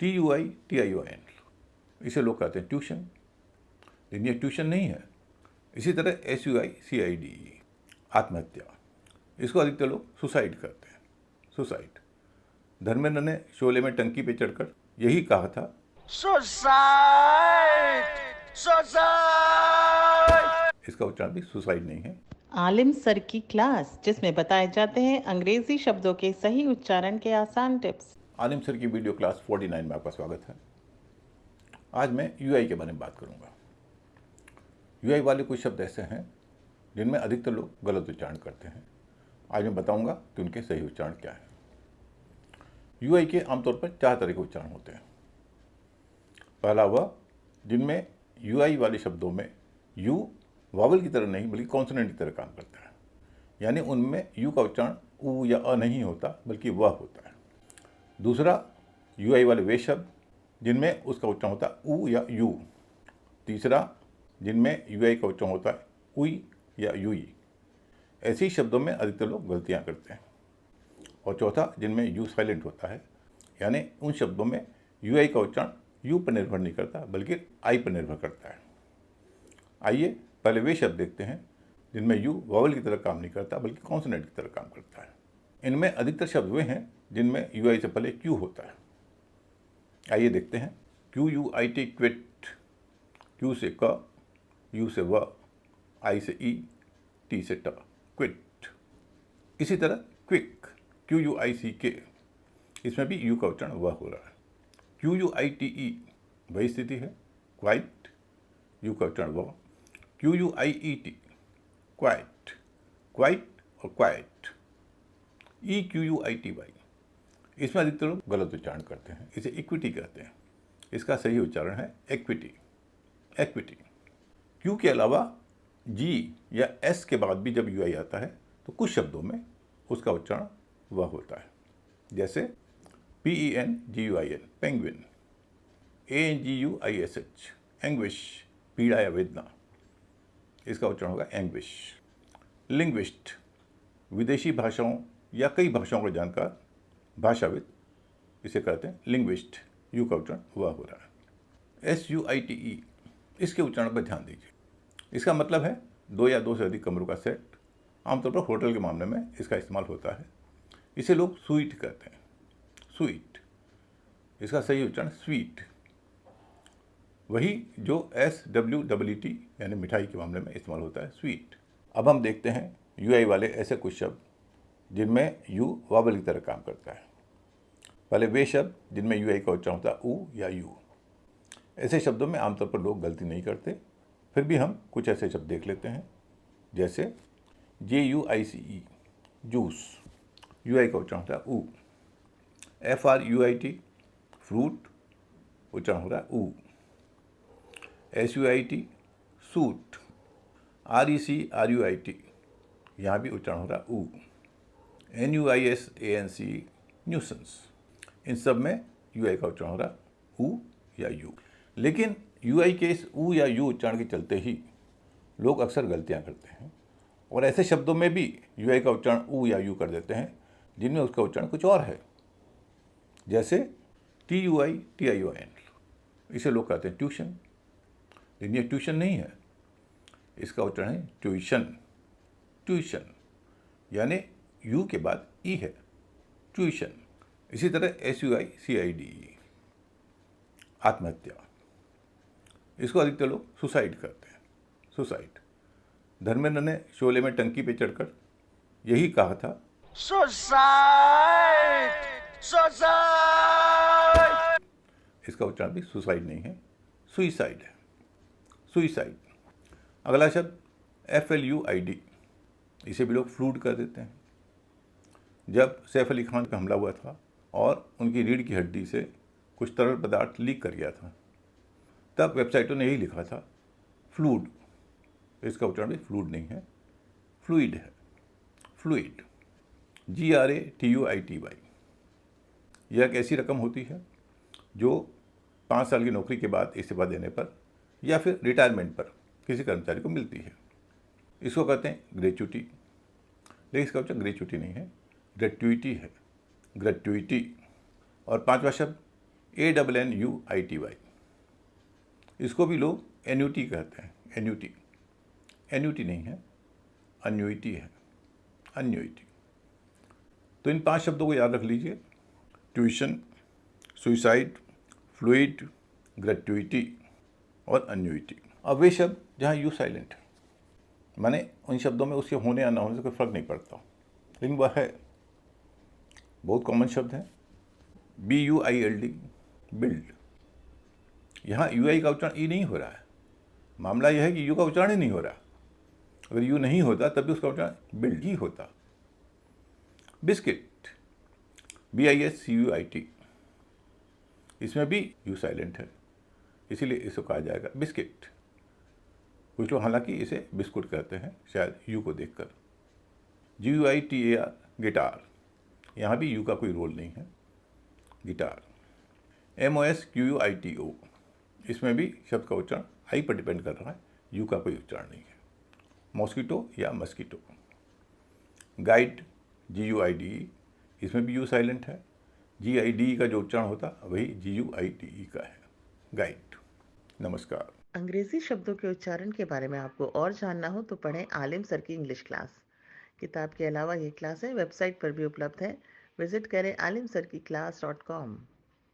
TUITION, इसे लोग कहते हैं ट्यूशन, लेकिन ये ट्यूशन नहीं है। इसी तरह SUICIDE, आत्महत्या, इसको अधिकतर लोग सुसाइड करते हैं, सुसाइड। धर्मेंद्र ने शोले में टंकी पे चढ़कर यही कहा था, सुसाइड, सुसाइड। इसका उच्चारण भी सुसाइड नहीं है। आलिम सर की क्लास, जिसमें बताए जाते हैं अंग्रेजी शब्दों के सही उच्चारण के आसान टिप्स। आलिम सर की वीडियो क्लास 49 में आपका स्वागत है। आज मैं यूआई के बारे में बात करूंगा। यूआई वाले कुछ शब्द ऐसे हैं जिनमें अधिकतर लोग गलत उच्चारण करते हैं। आज मैं बताऊंगा कि उनके सही उच्चारण क्या है। यूआई के आमतौर पर 4 तरह के उच्चारण होते हैं। पहला वह जिनमें यूआई वाले शब्दों में यू वावल की तरह नहीं बल्कि कॉन्सोनेंट की तरह काम करता है, यानी उनमें यू का उच्चारण ऊ या अ नहीं होता बल्कि वह होता है। दूसरा, यूआई वाले वे शब्द जिनमें उसका उच्चारण होता है ऊ या यू। तीसरा, जिनमें यूआई का उच्चारण होता है उई या यूई। ऐसे ही शब्दों में अधिकतर लोग गलतियां करते हैं। और चौथा, जिनमें यू साइलेंट होता है, यानी उन शब्दों में यूआई का उच्चारण यू पर निर्भर नहीं करता बल्कि आई पर निर्भर करता है। आइए पहले वे शब्द देखते हैं जिनमें यू वावल की तरह काम नहीं करता बल्कि कॉन्सोनेंट की तरह काम करता है। इनमें अधिकतर शब्द वे हैं जिनमें यूआई से पहले क्यू होता है। आइए देखते हैं। QUIT, क्विट, क्यू से क, यू से व, आई से ई, टी से ट, क्विट। इसी तरह क्विक, QUICK, इसमें भी यू का उच्चारण वह हो रहा है। QUITE, वही स्थिति है। क्वाइट, यू का उच्चारण वह। QUIET, क्वाइट, क्वाइट और क्वाइट। EQUITY, इसमें अधिकतर लोग गलत उच्चारण करते हैं। इसे इक्विटी कहते हैं। इसका सही उच्चारण है एक्विटी, एक्विटी। क्यू के अलावा जी या एस के बाद भी जब यूआई आता है तो कुछ शब्दों में उसका उच्चारण वह होता है, जैसे PENGUIN, पेंगुइन, ANGUISH, एंग्विश, पीड़ा या वेदना, इसका उच्चारण होगा एंग्विश। लिंग्विस्ट, विदेशी भाषाओं या कई भाषाओं को जानकार भाषाविद, इसे कहते हैं लिंग्विस्ट, यू का उच्चारण वह हो रहा है। SUITE, इसके उच्चारण पर ध्यान दीजिए। इसका मतलब है 2 या 2 से अधिक कमरों का सेट। आमतौर पर होटल के मामले में इसका इस्तेमाल होता है। इसे लोग स्वीट कहते हैं, स्वीट। इसका सही उच्चारण स्वीट, वही जो SWEET यानी मिठाई के मामले में इस्तेमाल होता है, स्वीट। अब हम देखते हैं यूआई वाले ऐसे कुछ शब्द जिनमें यू वावल की तरह काम करता है। पहले वे शब्द जिनमें यूआई का उच्चारण होता है ऊ या यू। ऐसे शब्दों में आमतौर पर लोग गलती नहीं करते, फिर भी हम कुछ ऐसे शब्द देख लेते हैं, जैसे JUICE, जूस, यूआई का उच्चारण होता है ऊ। FRUIT, फ्रूट, उच्चारण हो रहा है ऊ। SUIT, सूट, RECRUIT, यहाँ भी उच्चारण हो रहा है ऊ। NUISANCE, न्यूसेंस, इन सब में यूआई का उच्चारण हो रहा है ऊ या यू। लेकिन यूआई के इस ऊ या यू उच्चारण के चलते ही लोग अक्सर गलतियां करते हैं और ऐसे शब्दों में भी यूआई का उच्चारण ऊ या यू कर देते हैं जिनमें उसका उच्चारण कुछ और है, जैसे TUITION, इसे लोग कहते हैं ट्यूशन, लेकिन ये ट्यूशन नहीं है। इसका उच्चारण है ट्यूशन, ट्यूशन, यानी यू के बाद ई है, ट्यूशन। इसी तरह SUICIDE, आत्महत्या, इसको अधिकतर लोग सुसाइड करते हैं, सुसाइड। धर्मेंद्र ने शोले में टंकी पे चढ़कर यही कहा था, सुसाइड, सुसाइड। इसका उच्चारण भी सुसाइड नहीं है, सुइसाइड है, सुइसाइड। अगला शब्द FLUID, इसे भी लोग फ्लूड कर देते हैं। जब सैफ अली खान का हमला हुआ था और उनकी रीढ़ की हड्डी से कुछ तरल पदार्थ लीक कर गया था, तब वेबसाइटों ने यही लिखा था फ्लूड। इसका उच्चारण भी फ्लूड नहीं है, फ्लूइड है, फ्लूइड, GRATUITY। यह एक ऐसी रकम होती है जो 5 साल की नौकरी के बाद इस्तीफा देने पर या फिर रिटायरमेंट पर किसी कर्मचारी को मिलती है। इसको कहते हैं ग्रेच्युटी, लेकिन इसका उच्चारण ग्रेच्युटी नहीं है, ग्रेट्युइटी है, ग्रेट्युइटी। और 5वां शब्द ANNUITY। इसको भी लोग एन्यूटी कहते हैं, एन्यूटी। एन्यूटी नहीं है, अन्यूइटी है, अन्यूइटी। तो इन 5 शब्दों को याद रख लीजिए: ट्यूशन, सुइसाइड, फ्लूइड, ग्रेट्युइटी और अन्यूइटी। अब वे शब्द जहाँ यू साइलेंट है, माने उन शब्दों में उसके होने या ना होने से कोई फर्क नहीं पड़ता, लेकिन वह है। बहुत कॉमन शब्द है BUILD, बिल्ड। यहाँ UI का उच्चारण ई नहीं हो रहा है। मामला यह है कि यू का उच्चारण ही नहीं हो रहा। अगर यू नहीं होता तब भी उसका उच्चारण बिल्ड ही होता। बिस्किट, BISCUIT, इसमें भी यू साइलेंट है, इसीलिए इसको कहा जाएगा बिस्किट। कुछ लोग हालांकि इसे बिस्कुट कहते हैं, शायद यू को देखकर। GUITAR, गिटार, यहाँ भी यू का कोई रोल नहीं है, गिटार। MOSQUITO, इसमें भी शब्द का उच्चारण आई पर डिपेंड कर रहा है, यू का कोई उच्चारण नहीं है। मॉस्किटो या मस्कीटो। गाइड, GUIDE, इसमें भी यू साइलेंट है। GIDE का जो उच्चारण होता वही GUIDE का है, गाइड। नमस्कार। अंग्रेजी शब्दों के उच्चारण के बारे में आपको और जानना हो तो पढ़ें आलिम सर की इंग्लिश क्लास। किताब के अलावा ये क्लासें वेबसाइट पर भी उपलब्ध है। विजिट करें alimsarkiclass.com।